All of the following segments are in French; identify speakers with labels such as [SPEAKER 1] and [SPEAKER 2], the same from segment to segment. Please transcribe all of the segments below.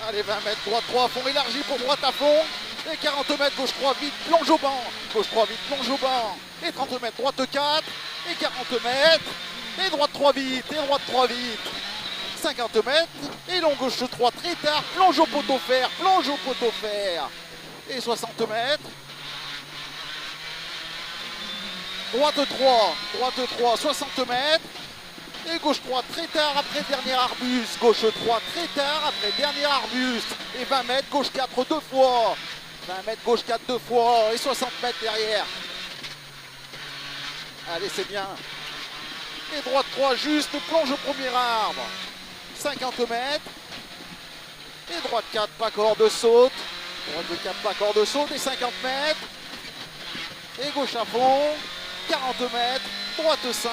[SPEAKER 1] Allez, 20 mètres, droite 3 à fond, élargi pour droite à fond. Et 40 mètres, gauche 3 vite, plonge au banc. Gauche 3 vite, plonge au banc. Et 30 mètres, droite 4. Et 40 mètres. Et droite 3 vite, et droite 3 vite. 50 mètres. Et long gauche 3 très tard, plonge au poteau fer, plonge au poteau fer. Et 60 mètres. Droite 3, 60 mètres. Et gauche 3 très tard après dernier arbuste. Gauche 3 très tard après dernier arbuste. Et 20 mètres, gauche 4 deux fois. 20 mètres, gauche 4 deux fois. Et 60 mètres derrière. Allez, c'est bien. Et droite 3 juste, plonge au premier arbre. 50 mètres. Et droite 4, pas corde saute. Droite 4, pas corde saute. Et 50 mètres. Et gauche à fond. 40 mètres. Droite 5.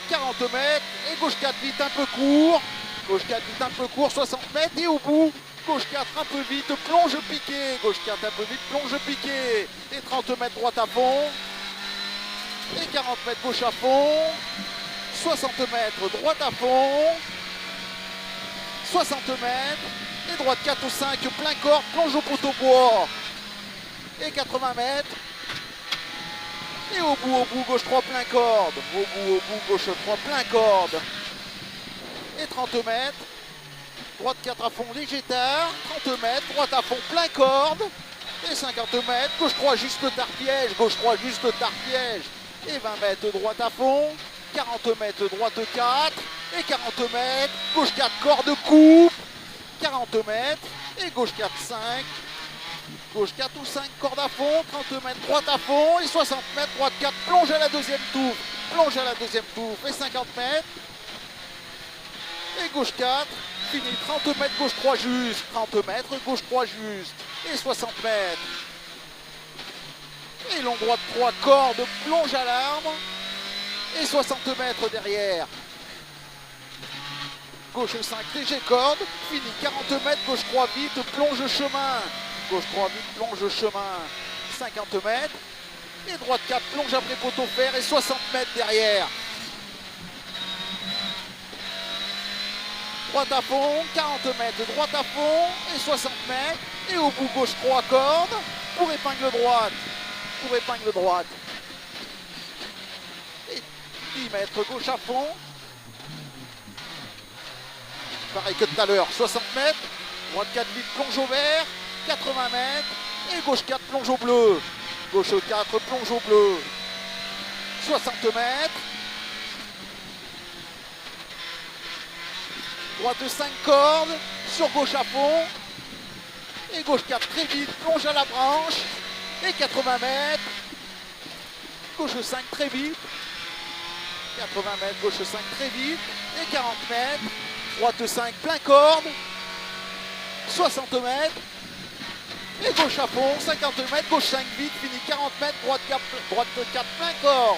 [SPEAKER 1] 40 mètres, et gauche 4 vite un peu court, gauche 4 vite un peu court, 60 mètres, et au bout, gauche 4 un peu vite, plonge piqué, gauche 4 un peu vite, plonge piqué, et 30 mètres droite à fond, et 40 mètres gauche à fond, 60 mètres droite à fond, 60 mètres, et droite 4 ou 5, plein corps, plonge au poteau bois, et 80 mètres, et au bout, gauche 3, plein corde. Au bout, gauche 3, plein corde. Et 30 mètres. Droite 4 à fond, léger tard. 30 mètres, droite à fond, plein corde. Et 50 mètres, gauche 3, juste tard piège. Gauche 3, juste tard piège. Et 20 mètres, droite à fond. 40 mètres, droite 4. Et 40 mètres, gauche 4, corde coupe. 40 mètres. Et gauche 4, 5. Gauche 4 ou 5, corde à fond, 30 mètres, droite à fond, et 60 mètres, droite 4, plonge à la deuxième touffe, plonge à la deuxième touffe, et 50 mètres, et gauche 4, fini, 30 mètres, gauche 3 juste, 30 mètres, gauche 3 juste, et 60 mètres, et long droite 3, corde, plonge à l'arbre, et 60 mètres derrière, gauche 5, léger corde, fini, 40 mètres, gauche 3 vite, plonge chemin, gauche 3 vite, plonge chemin, 50 mètres. Et droite 4, plonge après poteau fer et 60 mètres derrière. Droite à fond, 40 mètres, droite à fond et 60 mètres. Et au bout, gauche 3 cordes pour épingle droite. Pour épingle droite. Et 10 mètres, gauche à fond. Pareil que tout à l'heure, 60 mètres. Droite 4 vite, plonge au vert. 80 mètres, et gauche 4, plonge au bleu. Gauche 4, plonge au bleu. 60 mètres. Droite 5 cordes, sur gauche à fond. Et gauche 4, très vite, plonge à la branche. Et 80 mètres. Gauche 5, très vite. 80 mètres, gauche 5, très vite. Et 40 mètres. Droite 5, plein corde. 60 mètres. Et gauche à fond, 50 mètres, gauche 5 vite, fini 40 mètres, droite 4, plein corde.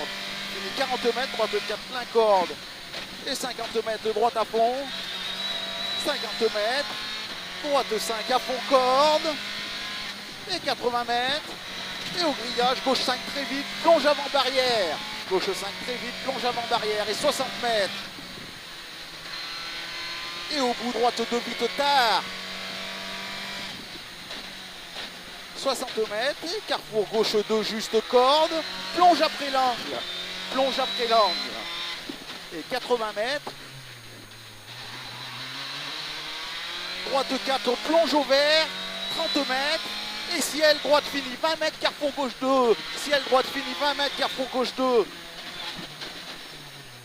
[SPEAKER 1] Fini 40 mètres, droite 4, plein corde. Et 50 mètres, droite à fond. 50 mètres, droite 5 à fond corde. Et 80 mètres. Et au grillage, gauche 5 très vite, plonge avant barrière. Gauche 5 très vite, plonge avant barrière. Et 60 mètres. Et au bout, droite 2 vite tard. 60 mètres, et carrefour gauche 2, juste corde, plonge après l'angle, et 80 mètres, droite 4, plonge au vert, 30 mètres, et ciel, droite fini, 20 mètres, carrefour gauche 2, ciel, droite fini, 20 mètres, carrefour gauche 2,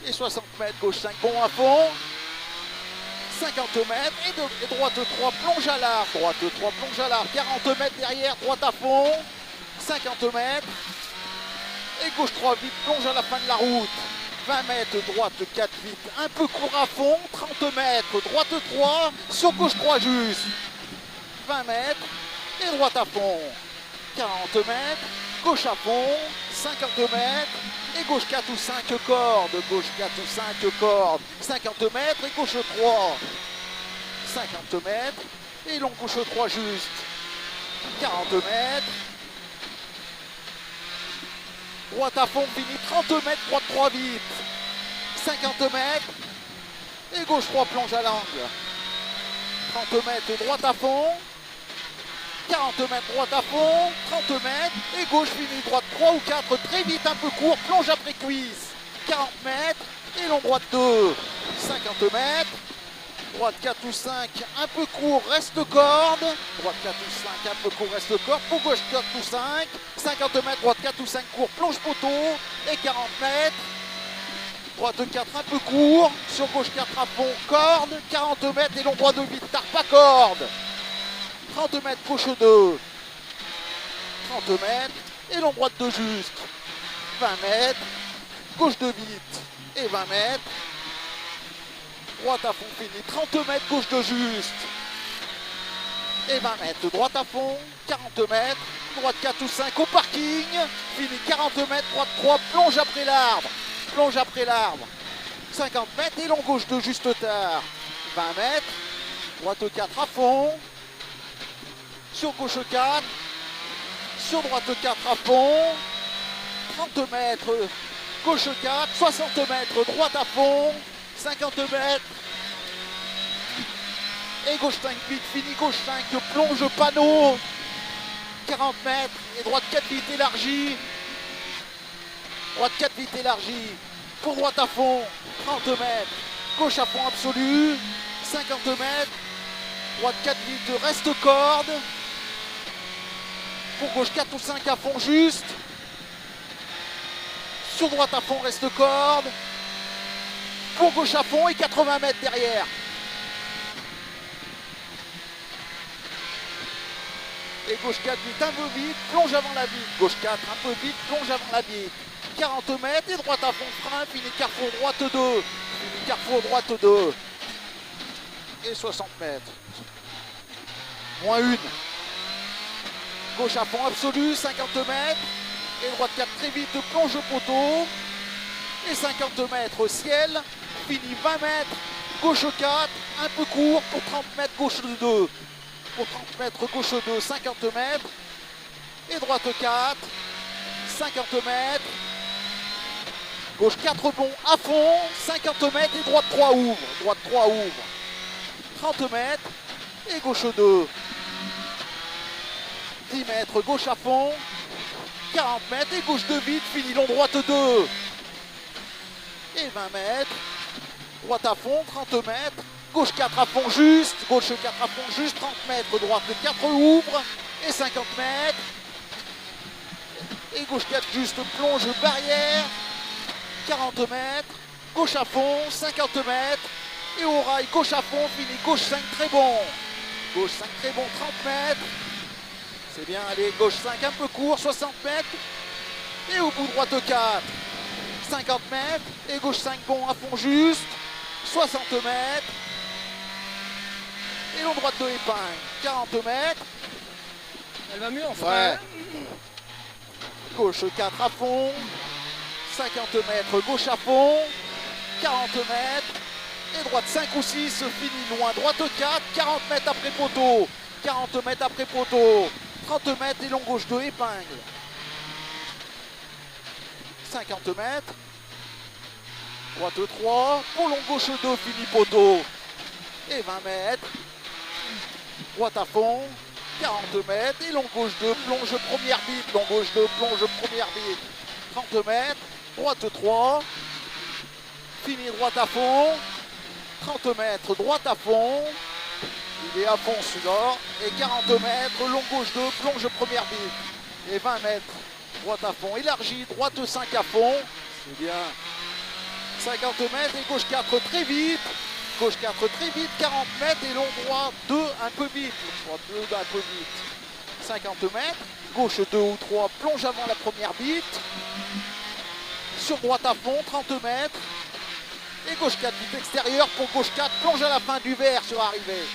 [SPEAKER 1] et 60 mètres, gauche 5, bon à fond, 50 mètres, et droite 3, plonge à l'arbre, 40 mètres derrière, droite à fond, 50 mètres, et gauche 3 vite, plonge à la fin de la route, 20 mètres, droite 4 vite, un peu court à fond, 30 mètres, droite 3, sur gauche 3 juste, 20 mètres, et droite à fond, 40 mètres, gauche à fond, 50 mètres, et gauche 4 ou 5 cordes, 50 mètres, et gauche 3, 50 mètres, et long gauche 3 juste, 40 mètres, droite à fond, fini, 30 mètres, droite 3 vite, 50 mètres, et gauche 3 plonge à l'angle, 30 mètres, droite à fond. 40 mètres, droite à fond. 30 mètres, et gauche fini, droite 3 ou 4, très vite, un peu court, plonge après cuisse. 40 mètres, et long droite 2. 50 mètres. Droite 4 ou 5, un peu court, reste corde. Droite 4 ou 5, un peu court, reste corde. Pour gauche 4 ou 5. 50 mètres, droite 4 ou 5 court, plonge poteau. Et 40 mètres. Droite 4 un peu court. Sur gauche 4 à fond, corde. 40 mètres et long droit de vite, tarpe à corde. 30 mètres, gauche 2. 30 mètres et long droite de juste. 20 mètres. Gauche de vite et 20 mètres. Droite à fond fini, 30 mètres, gauche de juste. Et 20 mètres, droite à fond, 40 mètres. Droite 4 ou 5 au parking. Fini, 40 mètres, droite 3, plonge après l'arbre. Plonge après l'arbre. 50 mètres et long gauche de juste tard. 20 mètres. Droite 4 à fond. Sur gauche 4. Sur droite 4 à fond. 30 mètres. Gauche 4. 60 mètres. Droite à fond. 50 mètres. Et gauche 5 vite. Fini gauche 5. Plonge panneau. 40 mètres. Et droite 4 vite élargie. Droite 4 vite élargie. Pour droite à fond. 30 mètres. Gauche à fond absolu. 50 mètres. Droite 4 vite. Reste corde. Pour gauche 4 ou 5 à fond juste. Sur droite à fond reste corde. Pour gauche à fond et 80 mètres derrière. Et gauche 4 vite, un peu vite, plonge avant la bite. Gauche 4 un peu vite, plonge avant la bite. 40 mètres et droite à fond frein, fini carrefour droite 2. Fini carrefour droite 2. Et 60 mètres. Moins 1. Gauche à fond absolu, 50 mètres. Et droite 4 très vite, plonge au poteau. Et 50 mètres ciel. Fini 20 mètres. Gauche 4, un peu court pour 30 mètres, gauche 2. Pour 30 mètres, gauche 2, 50 mètres. Et droite 4, 50 mètres. Gauche 4 bon à fond, 50 mètres et droite 3 ouvre. Droite 3 ouvre. 30 mètres et gauche 2. 10 mètres, gauche à fond. 40 mètres et gauche 2 vite, fini long droite 2. Et 20 mètres. Droite à fond, 30 mètres. Gauche 4 à fond juste. Gauche 4 à fond juste, 30 mètres. Droite 4 ouvre. Et 50 mètres. Et gauche 4 juste, plonge barrière. 40 mètres. Gauche à fond, 50 mètres. Et au rail, gauche à fond, fini. Gauche 5 très bon. Gauche 5 très bon, 30 mètres. C'est bien, allez, gauche 5 un peu court, 60 mètres. Et au bout droite 4. 50 mètres. Et gauche 5 bon à fond juste. 60 mètres. Et long droite de épingle. 40 mètres.
[SPEAKER 2] Elle va mieux en frein.
[SPEAKER 1] Ouais. Gauche 4 à fond. 50 mètres. Gauche à fond. 40 mètres. Et droite 5 ou 6. Fini loin. Droite 4. 40 mètres après poteau. 40 mètres après poteau. 30 mètres et long gauche 2 épingle. 50 mètres. Droite 3. Pour long gauche 2. Fini poteau. Et 20 mètres. Droite à fond. 40 mètres. Et long gauche 2. Plonge première bite. Long gauche 2. Plonge première bite. 30 mètres. Droite 3. Fini droite à fond. 30 mètres. Droite à fond. Il est à fond celui-là. Et 40 mètres. Long gauche 2. Plonge première bite. Et 20 mètres. Droite à fond. Élargie. Droite 5 à fond. C'est bien. 50 mètres et gauche 4 très vite. Gauche 4 très vite, 40 mètres et long droit 2 un peu vite. Droite 2 un peu vite. 50 mètres, gauche 2 ou 3, plonge avant la première bite. Sur droite à fond, 30 mètres. Et gauche 4 vite extérieur pour gauche 4, plonge à la fin du vert sur arrivée.